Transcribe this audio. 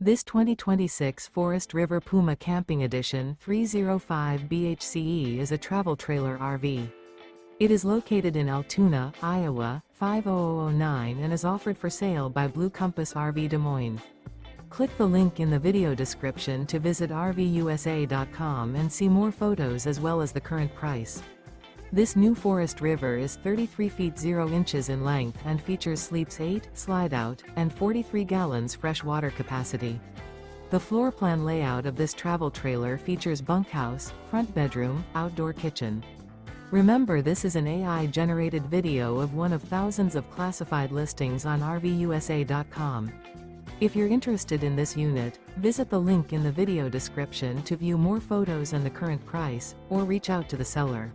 This 2026 Forest River Puma Camping Edition 305 BHCE is a travel trailer RV. It is located in Altoona, Iowa, 50009 and is offered for sale by Blue Compass RV Des Moines. Click the link in the video description to visit RVUSA.com and see more photos as well as the current price. This new Forest River is 33 feet 0 inches in length and features sleeps 8, slide-out, and 43 gallons fresh water capacity. The floor plan layout of this travel trailer features bunkhouse, front bedroom, outdoor kitchen. Remember, this is an AI-generated video of one of thousands of classified listings on RVUSA.com. If you're interested in this unit, visit the link in the video description to view more photos and the current price, or reach out to the seller.